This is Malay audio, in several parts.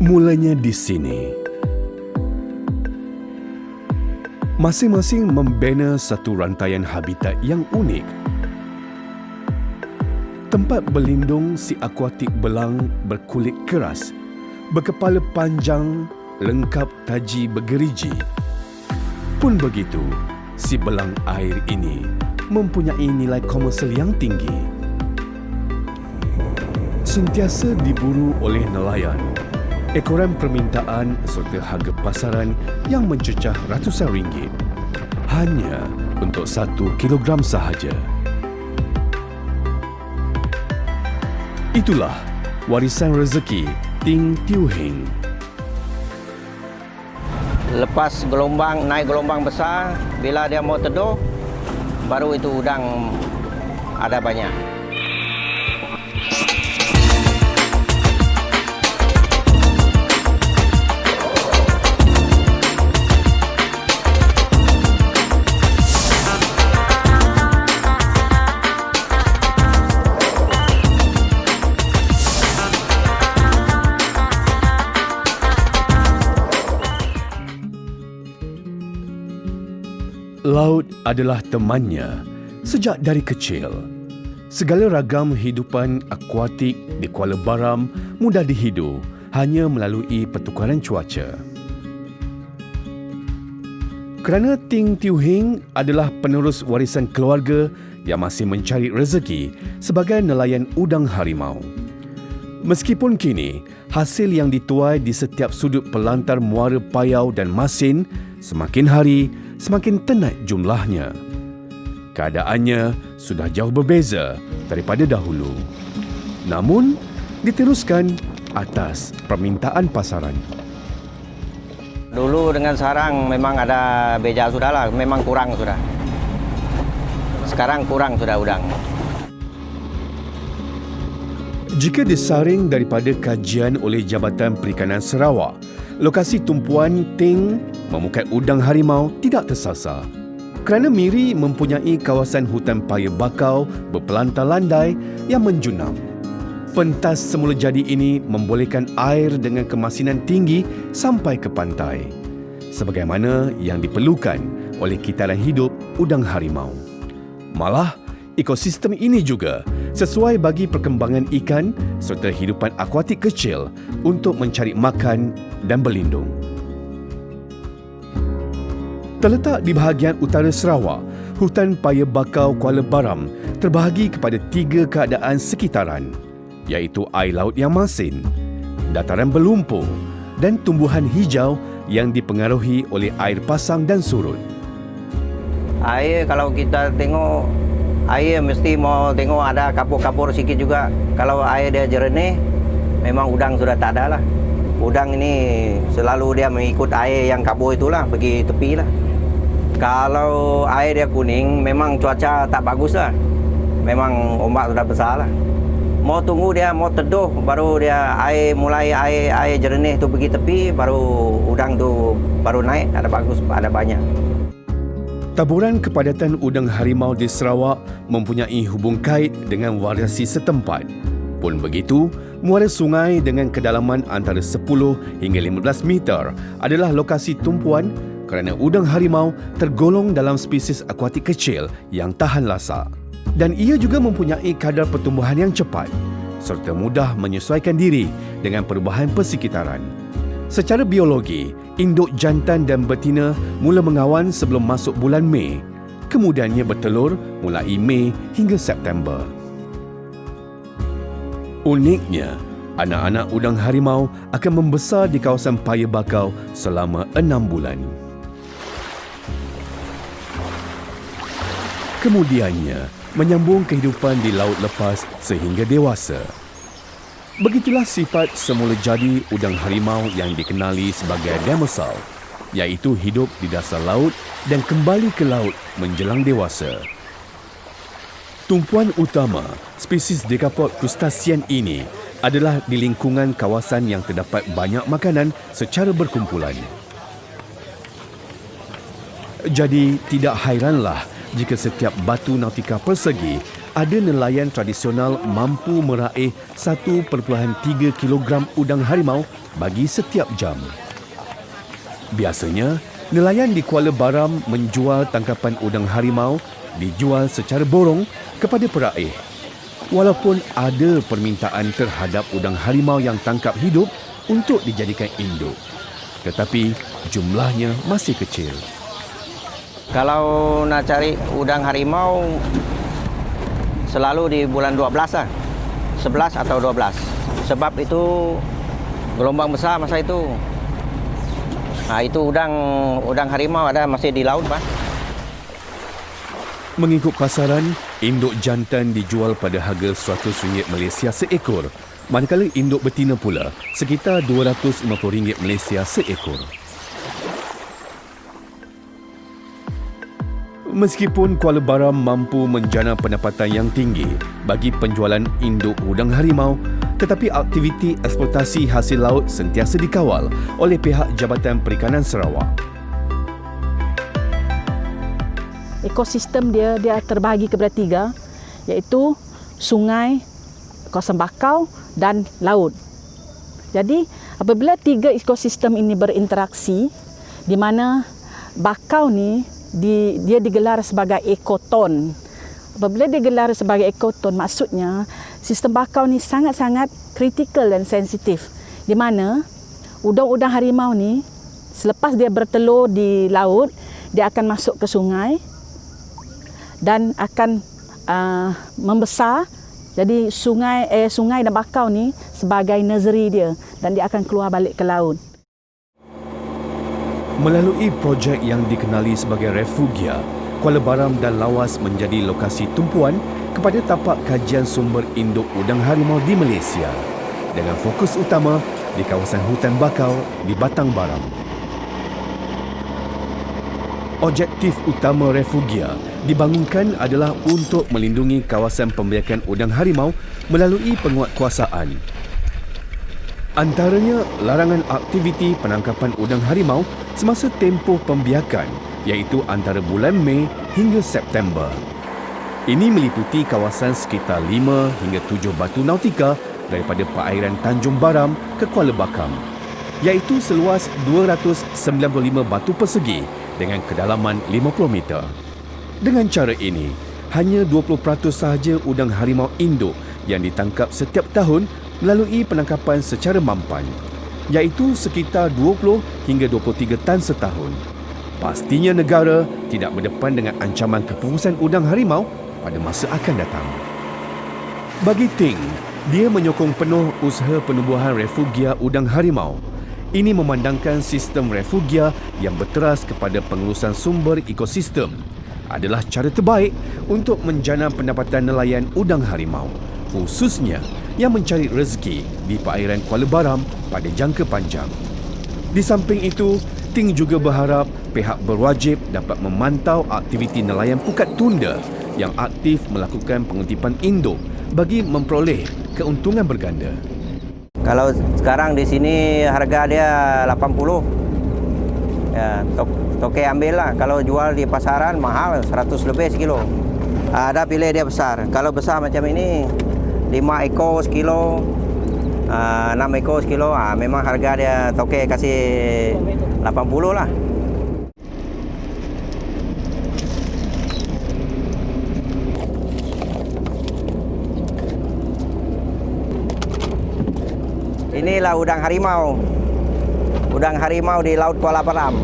Mulanya di sini. Masing-masing membina satu rantaian habitat yang unik. Tempat berlindung si akuatik belang berkulit keras, berkepala panjang, lengkap taji bergerigi. Pun begitu, si belang air ini mempunyai nilai komersial yang tinggi. Sentiasa diburu oleh nelayan. Ekoran permintaan serta harga pasaran yang mencecah ratusan ringgit hanya untuk 1 kilogram sahaja. Itulah warisan rezeki Ting Tiew Hing. Lepas naik gelombang besar, bila dia mau teduh, baru itu udang ada banyak. Laut adalah temannya sejak dari kecil. Segala ragam hidupan akuatik di Kuala Baram mudah dihidu hanya melalui pertukaran cuaca. Kerana Ting Tiew Hing adalah penerus warisan keluarga yang masih mencari rezeki sebagai nelayan udang harimau. Meskipun kini hasil yang dituai di setiap sudut pelantar muara Payau dan Masin semakin hari semakin tenat jumlahnya. Keadaannya sudah jauh berbeza daripada dahulu. Namun, diteruskan atas permintaan pasaran. Dulu dengan sekarang memang ada beja sudah lah, memang kurang sudah. Sekarang kurang sudah udang. Jika disaring daripada kajian oleh Jabatan Perikanan Sarawak, lokasi tumpuan Ting memukat udang harimau tidak tersasar. Kerana Miri mempunyai kawasan hutan paya bakau berpelantar landai yang menjunam. Pentas semula jadi ini membolehkan air dengan kemasinan tinggi sampai ke pantai, sebagaimana yang diperlukan oleh kitaran hidup udang harimau. Malah, ekosistem ini juga sesuai bagi perkembangan ikan serta hidupan akuatik kecil untuk mencari makan dan berlindung. Terletak di bahagian utara Sarawak, hutan paya bakau Kuala Baram terbahagi kepada 3 keadaan sekitaran, iaitu air laut yang masin, dataran berlumpur dan tumbuhan hijau yang dipengaruhi oleh air pasang dan surut. Air kalau kita tengok, air mesti mau tengok ada kapur-kapur sikit juga. Kalau air dia jernih, memang udang sudah tak ada lah. Udang ini selalu dia mengikut air yang kabur itulah, pergi tepi lah. Kalau air dia kuning, memang cuaca tak bagus lah. Memang ombak sudah besar lah. Mau tunggu dia mau teduh, baru dia air jernih tu pergi tepi, baru udang tu baru naik, ada bagus, ada banyak. Taburan kepadatan udang harimau di Sarawak mempunyai hubung kait dengan variasi setempat. Pun begitu, muara sungai dengan kedalaman antara 10 hingga 15 meter adalah lokasi tumpuan kerana udang harimau tergolong dalam spesies akuatik kecil yang tahan lasak. Dan ia juga mempunyai kadar pertumbuhan yang cepat serta mudah menyesuaikan diri dengan perubahan persekitaran. Secara biologi, induk jantan dan betina mula mengawan sebelum masuk bulan Mei. Kemudiannya bertelur mulai Mei hingga September. Uniknya, anak-anak udang harimau akan membesar di kawasan paya bakau selama 6 bulan. Kemudiannya, menyambung kehidupan di laut lepas sehingga dewasa. Begitulah sifat semula jadi udang harimau yang dikenali sebagai demersal, iaitu hidup di dasar laut dan kembali ke laut menjelang dewasa. Tumpuan utama spesies Decapod crustacean ini adalah di lingkungan kawasan yang terdapat banyak makanan secara berkumpulan. Jadi tidak hairanlah jika setiap batu nautika persegi ada nelayan tradisional mampu meraih 1.3 kilogram udang harimau bagi setiap jam. Biasanya, nelayan di Kuala Baram menjual tangkapan udang harimau dijual secara borong kepada peraih. Walaupun ada permintaan terhadap udang harimau yang tangkap hidup untuk dijadikan induk, tetapi jumlahnya masih kecil. Kalau nak cari udang harimau selalu di bulan 12 lah. 11 atau 12. Sebab itu gelombang besar masa itu. Nah, itu udang harimau ada masih di laut, Pak. Mengikut pasaran, induk jantan dijual pada harga RM100 Malaysia seekor, manakala induk betina pula sekitar RM250 Malaysia seekor. Meskipun Kuala Baram mampu menjana pendapatan yang tinggi bagi penjualan induk udang harimau, tetapi aktiviti eksploitasi hasil laut sentiasa dikawal oleh pihak Jabatan Perikanan Sarawak. Ekosistem dia terbahagi kepada 3, iaitu sungai, kawasan bakau dan laut. Jadi apabila 3 ekosistem ini berinteraksi, di mana bakau ni dia digelar sebagai ekoton. Apabila digelar sebagai ekoton, maksudnya sistem bakau ni sangat-sangat kritikal dan sensitif, di mana udang-udang harimau ni selepas dia bertelur di laut, dia akan masuk ke sungai dan akan membesar. Jadi sungai dan bakau ni sebagai nursery dia, dan dia akan keluar balik ke laut. Melalui projek yang dikenali sebagai Refugia, Kuala Baram dan Lawas menjadi lokasi tumpuan kepada tapak kajian sumber induk udang harimau di Malaysia, dengan fokus utama di kawasan hutan bakau di Batang Baram. Objektif utama Refugia dibangunkan adalah untuk melindungi kawasan pembiakan udang harimau melalui penguatkuasaan. Antaranya larangan aktiviti penangkapan udang harimau semasa tempoh pembiakan, iaitu antara bulan Mei hingga September. Ini meliputi kawasan sekitar 5 hingga 7 batu nautika daripada perairan Tanjung Baram ke Kuala Bakam, iaitu seluas 295 batu persegi dengan kedalaman 50 meter. Dengan cara ini, hanya 20% sahaja udang harimau induk yang ditangkap setiap tahun melalui penangkapan secara mampan, iaitu sekitar 20 hingga 23 tan setahun. Pastinya negara tidak berdepan dengan ancaman kepungusan udang harimau pada masa akan datang. Bagi Ting, dia menyokong penuh usaha penubuhan refugia udang harimau. Ini memandangkan sistem refugia yang berteras kepada pengurusan sumber ekosistem adalah cara terbaik untuk menjana pendapatan nelayan udang harimau, khususnya yang mencari rezeki di perairan Kuala Baram pada jangka panjang. Di samping itu, Ting juga berharap pihak berwajib dapat memantau aktiviti nelayan pukat tunda yang aktif melakukan pengutipan induk bagi memperoleh keuntungan berganda. Kalau sekarang di sini harga dia 80. Ya, toke ambil lah. Kalau jual di pasaran mahal 100 lebih sekilo. Ada pilih dia besar. Kalau besar macam ini 5 ekor sekilo, 6 ekor sekilo, memang harga dia toke kasih 80 lah. Inilah udang harimau. Udang harimau di Laut Kuala Baram.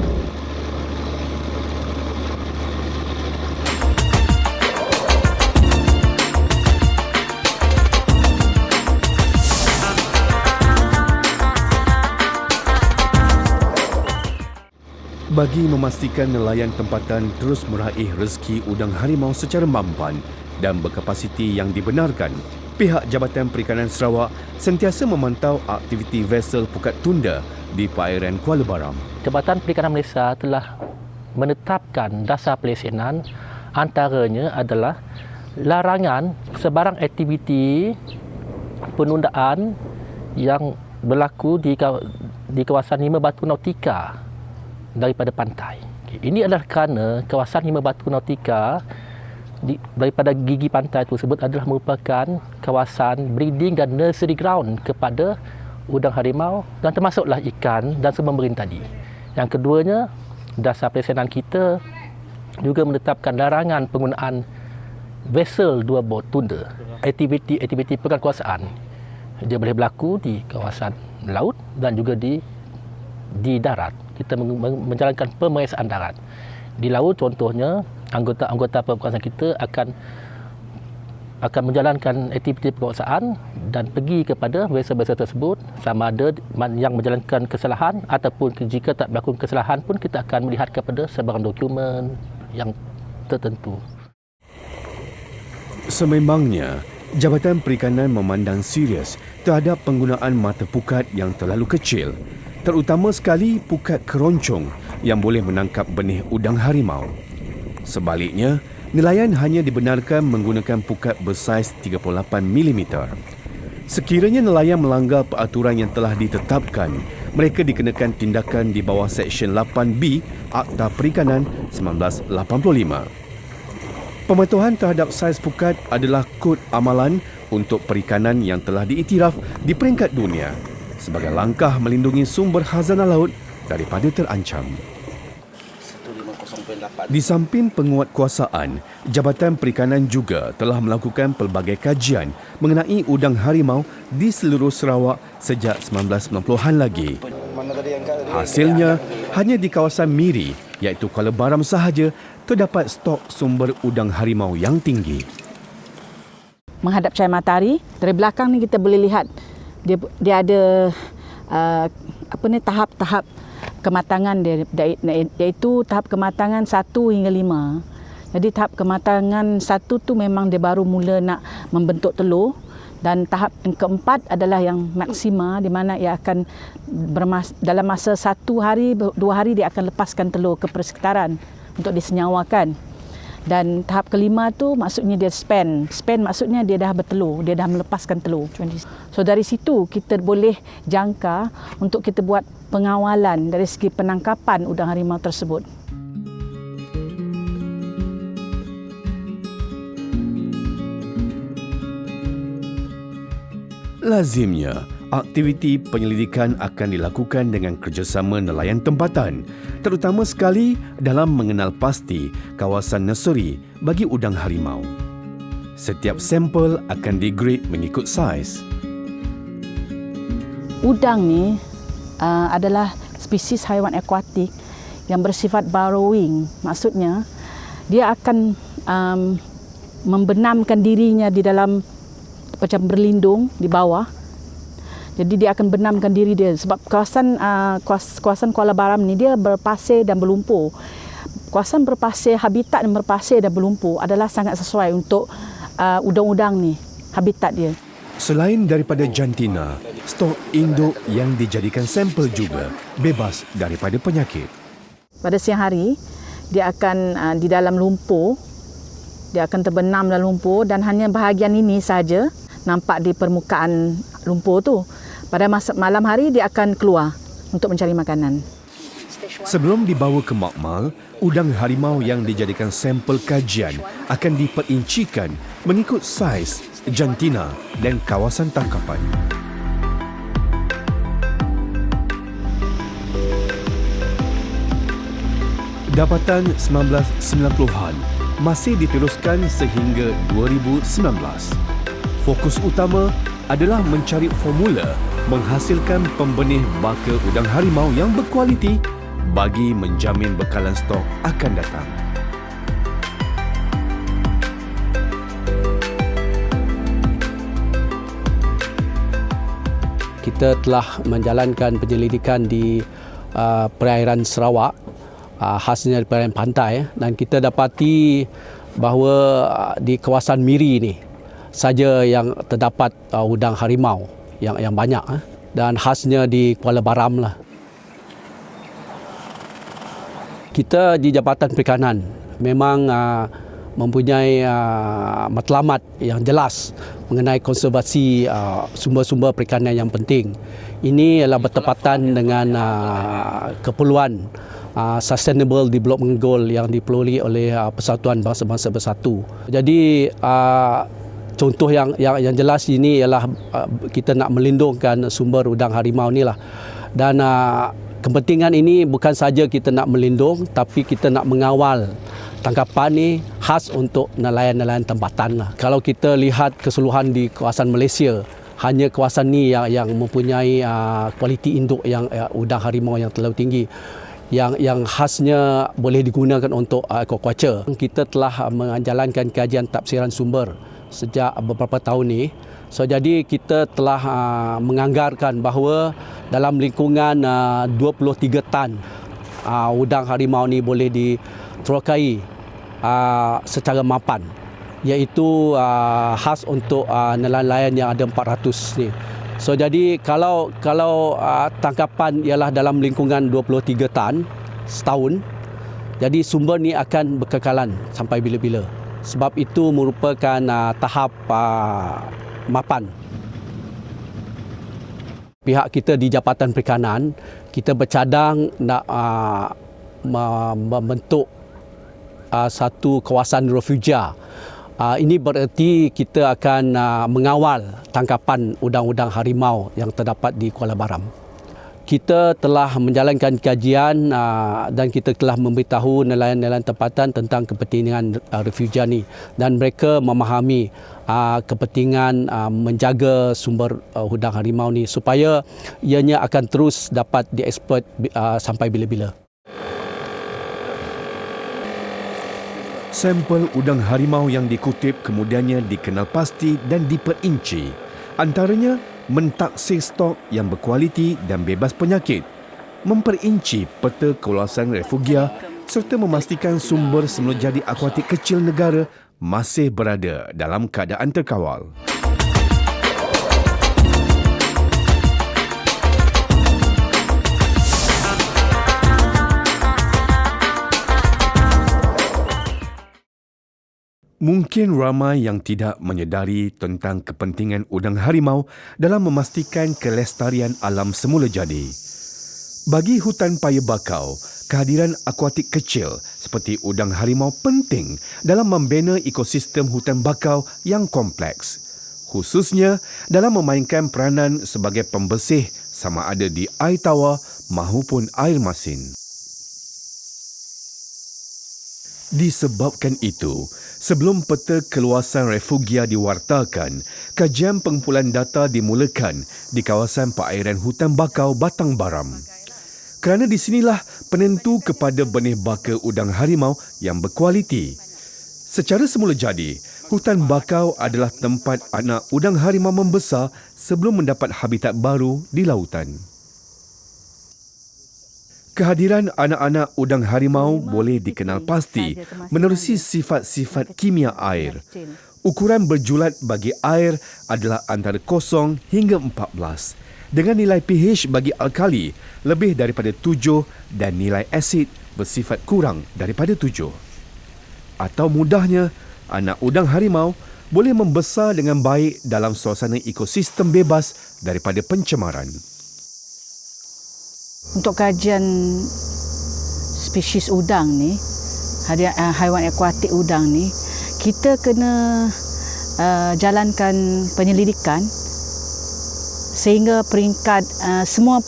Bagi memastikan nelayan tempatan terus meraih rezeki udang harimau secara mampan dan berkapasiti yang dibenarkan, pihak Jabatan Perikanan Sarawak sentiasa memantau aktiviti vesel pukat tunda di perairan Kuala Baram. Jabatan Perikanan Malaysia telah menetapkan dasar pelaksanaan, antaranya adalah larangan sebarang aktiviti penundaan yang berlaku di kawasan 5 batu nautika daripada pantai. Ini adalah kerana kawasan 5 batu nautika daripada gigi pantai tersebut adalah merupakan kawasan breeding dan nursery ground kepada udang harimau dan termasuklah ikan dan semua tadi. Yang keduanya, dasar pelaksanaan kita juga menetapkan larangan penggunaan vessel dua bot tunda. Aktiviti penguasaan dia boleh berlaku di kawasan laut dan juga di darat. Kita menjalankan pemeriksaan darat. Di laut contohnya, anggota penguasaan kita akan menjalankan aktiviti penguasaan dan pergi kepada vessel-vessel tersebut, sama ada yang menjalankan kesalahan ataupun jika tak berlaku kesalahan pun kita akan melihat kepada sebarang dokumen yang tertentu. Sememangnya, Jabatan Perikanan memandang serius terhadap penggunaan mata pukat yang terlalu kecil, terutama sekali pukat keroncong yang boleh menangkap benih udang harimau. Sebaliknya, nelayan hanya dibenarkan menggunakan pukat bersaiz 38 mm. Sekiranya nelayan melanggar peraturan yang telah ditetapkan, mereka dikenakan tindakan di bawah Seksyen 8B Akta Perikanan 1985. Pematuhan terhadap saiz pukat adalah kod amalan untuk perikanan yang telah diiktiraf di peringkat dunia sebagai langkah melindungi sumber khazanah laut daripada terancam. Di samping penguatkuasaan, Jabatan Perikanan juga telah melakukan pelbagai kajian mengenai udang harimau di seluruh Sarawak sejak 1990-an lagi. Hasilnya, hanya di kawasan Miri, iaitu Kuala Baram sahaja, terdapat stok sumber udang harimau yang tinggi. Menghadap cahaya matahari, dari belakang ni kita boleh lihat dia ada tahap-tahap kematangan dia, iaitu tahap kematangan 1 hingga 5. Jadi tahap kematangan 1 tu memang dia baru mula nak membentuk telur, dan tahap yang keempat adalah yang maksima, di mana ia akan dalam masa 1 hari 2 hari dia akan lepaskan telur ke persekitaran untuk disenyawakan. Dan tahap kelima tu maksudnya dia span maksudnya dia dah bertelur, dia dah melepaskan telur. So dari situ kita boleh jangka untuk kita buat pengawalan dari segi penangkapan udang harimau tersebut. Lazimnya, aktiviti penyelidikan akan dilakukan dengan kerjasama nelayan tempatan, terutama sekali dalam mengenal pasti kawasan nursery bagi udang harimau. Setiap sampel akan digrade mengikut saiz. Udang ni adalah spesies haiwan akuatik yang bersifat burrowing. Maksudnya, dia akan membenamkan dirinya di dalam macam berlindung di bawah. Jadi dia akan benamkan diri dia sebab kawasan Kuala Baram ni dia berpasir dan berlumpur. Kawasan berpasir, habitat yang berpasir dan berlumpur adalah sangat sesuai untuk udang-udang ni, habitat dia. Selain daripada jantina, stok induk yang dijadikan sampel juga bebas daripada penyakit. Pada siang hari, dia akan di dalam lumpur, dia akan terbenam dalam lumpur dan hanya bahagian ini saja nampak di permukaan lumpur tu. Pada malam hari dia akan keluar untuk mencari makanan. Sebelum dibawa ke makmal, udang harimau yang dijadikan sampel kajian akan diperincikan mengikut saiz, jantina dan kawasan tangkapan. Dapatan 1990-an masih diteruskan sehingga 2019. Fokus utama adalah mencari formula menghasilkan pembenih baka udang harimau yang berkualiti bagi menjamin bekalan stok akan datang. Kita telah menjalankan penyelidikan di perairan Sarawak, khasnya di perairan pantai, dan kita dapati bahawa di kawasan Miri ini saja yang terdapat udang harimau yang banyak, dan khasnya di Kuala Baram lah. Kita di Jabatan Perikanan memang mempunyai matlamat yang jelas mengenai konservasi sumber-sumber perikanan yang penting. Ini adalah bertepatan dengan keperluan Sustainable Development Goal yang dipeluli oleh Persatuan Bangsa-Bangsa Bersatu. Jadi contoh yang jelas ini ialah kita nak melindungkan sumber udang harimau ni lah. Dan kepentingan ini bukan saja kita nak melindung, tapi kita nak mengawal tangkapan ni khas untuk nelayan-nelayan tempatan lah. Kalau kita lihat keseluruhan di kawasan Malaysia, hanya kawasan ni yang mempunyai kualiti induk yang udang harimau yang terlalu tinggi, yang khasnya boleh digunakan untuk aquaculture. Kita telah menjalankan kajian tafsiran sumber sejak beberapa tahun ni. So jadi kita telah menganggarkan bahawa dalam lingkungan 23 tan udang harimau ni boleh diterokai secara mapan, iaitu khas untuk nelayan yang ada 400 ni. So jadi kalau tangkapan ialah dalam lingkungan 23 tan setahun, jadi sumber ni akan berkekalan sampai bila-bila. Sebab itu merupakan tahap mapan. Pihak kita di Jabatan Perikanan, kita bercadang nak membentuk satu kawasan refugia. Ini bererti kita akan mengawal tangkapan udang-udang harimau yang terdapat di Kuala Baram. Kita telah menjalankan kajian dan kita telah memberitahu nelayan-nelayan tempatan tentang kepentingan refugia ni, dan mereka memahami kepentingan menjaga sumber udang harimau ni supaya ianya akan terus dapat dieksploit sampai bila-bila. Sampel udang harimau yang dikutip kemudiannya dikenal pasti dan diperinci. Antaranya mentaksir stok yang berkualiti dan bebas penyakit, memperinci peta kawasan refugia serta memastikan sumber semula jadi akuatik kecil negara masih berada dalam keadaan terkawal. Mungkin ramai yang tidak menyedari tentang kepentingan udang harimau dalam memastikan kelestarian alam semula jadi. Bagi hutan paya bakau, kehadiran akuatik kecil seperti udang harimau penting dalam membina ekosistem hutan bakau yang kompleks, khususnya dalam memainkan peranan sebagai pembersih sama ada di air tawar maupun air masin. Disebabkan itu, sebelum peta keluasan refugia diwartakan, kajian pengumpulan data dimulakan di kawasan perairan hutan bakau Batang Baram. Kerana di sinilah penentu kepada benih baka udang harimau yang berkualiti. Secara semula jadi, hutan bakau adalah tempat anak udang harimau membesar sebelum mendapat habitat baru di lautan. Kehadiran anak-anak udang harimau boleh dikenal pasti menerusi sifat-sifat kimia air. Ukuran berjulat bagi air adalah antara 0 hingga 14, dengan nilai pH bagi alkali lebih daripada 7 dan nilai asid bersifat kurang daripada 7. Atau mudahnya, anak udang harimau boleh membesar dengan baik dalam suasana ekosistem bebas daripada pencemaran. Untuk kajian spesies udang ni, haiwan akuatik udang ni, kita kena jalankan penyelidikan sehingga semua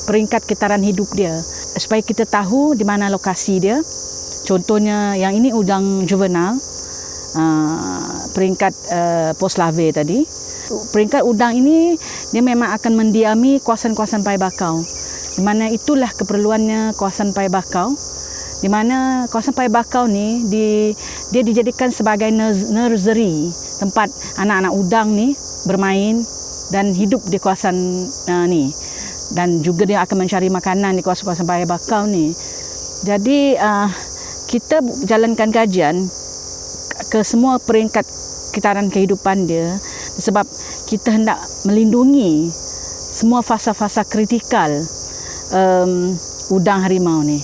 peringkat kitaran hidup dia, supaya kita tahu di mana lokasi dia. Contohnya yang ini udang juvenile, peringkat post larvae tadi. Peringkat udang ini dia memang akan mendiami kawasan-kawasan paya bakau, di mana itulah keperluannya kawasan paya bakau, di mana kawasan paya bakau ni dia dijadikan sebagai nursery, tempat anak-anak udang ni bermain dan hidup di kawasan ni, dan juga dia akan mencari makanan di kawasan-kawasan paya bakau ni. Jadi kita jalankan kajian ke semua peringkat kitaran kehidupan dia, sebab kita hendak melindungi semua fasa-fasa kritikal udang harimau ni.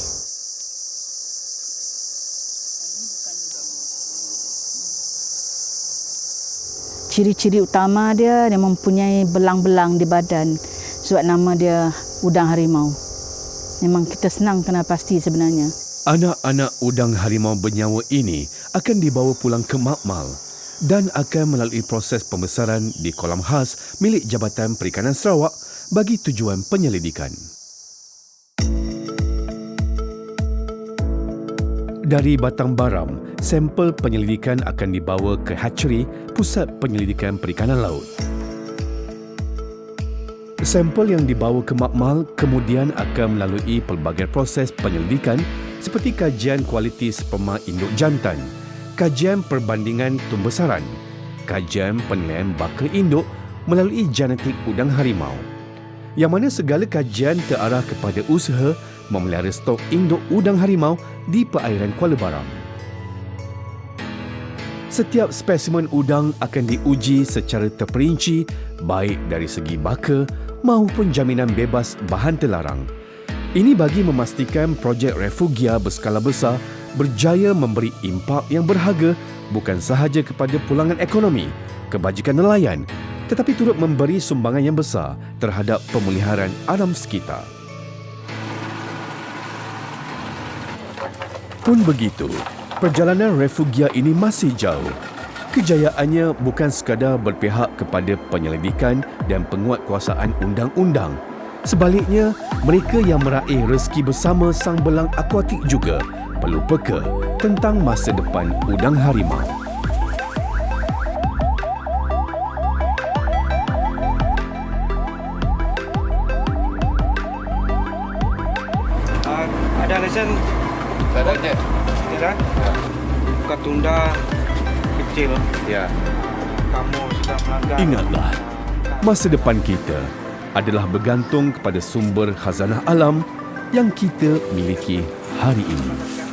Ciri-ciri utama dia mempunyai belang-belang di badan, sebab nama dia udang harimau. Memang kita senang kena pasti sebenarnya. Anak-anak udang harimau bernyawa ini akan dibawa pulang ke Makmal dan akan melalui proses pembesaran di kolam khas milik Jabatan Perikanan Sarawak bagi tujuan penyelidikan. Dari Batang Baram, sampel penyelidikan akan dibawa ke hatchery Pusat Penyelidikan Perikanan Laut. Sampel yang dibawa ke Makmal kemudian akan melalui pelbagai proses penyelidikan seperti kajian kualiti sperma induk jantan, kajian perbandingan tumbesaran, kajian penilaian baka induk melalui genetik udang harimau, yang mana segala kajian terarah kepada usaha memelihara stok induk udang harimau di perairan Kuala Baram. Setiap spesimen udang akan diuji secara terperinci baik dari segi baka maupun jaminan bebas bahan terlarang. Ini bagi memastikan projek refugia berskala besar berjaya memberi impak yang berharga bukan sahaja kepada pulangan ekonomi, kebajikan nelayan, tetapi turut memberi sumbangan yang besar terhadap pemuliharaan alam sekitar. Pun begitu, perjalanan refugia ini masih jauh. Kejayaannya bukan sekadar berpihak kepada penyelidikan dan penguatkuasaan undang-undang. Sebaliknya, mereka yang meraih rezeki bersama sang belang akuatik juga perlu peka tentang masa depan udang harimau. Ada lesen? Ada je. Tidak? Buka tunda kecil. Ya. Kamu sudah melanggar. Ingatlah, masa depan kita adalah bergantung kepada sumber khazanah alam yang kita miliki hari ini.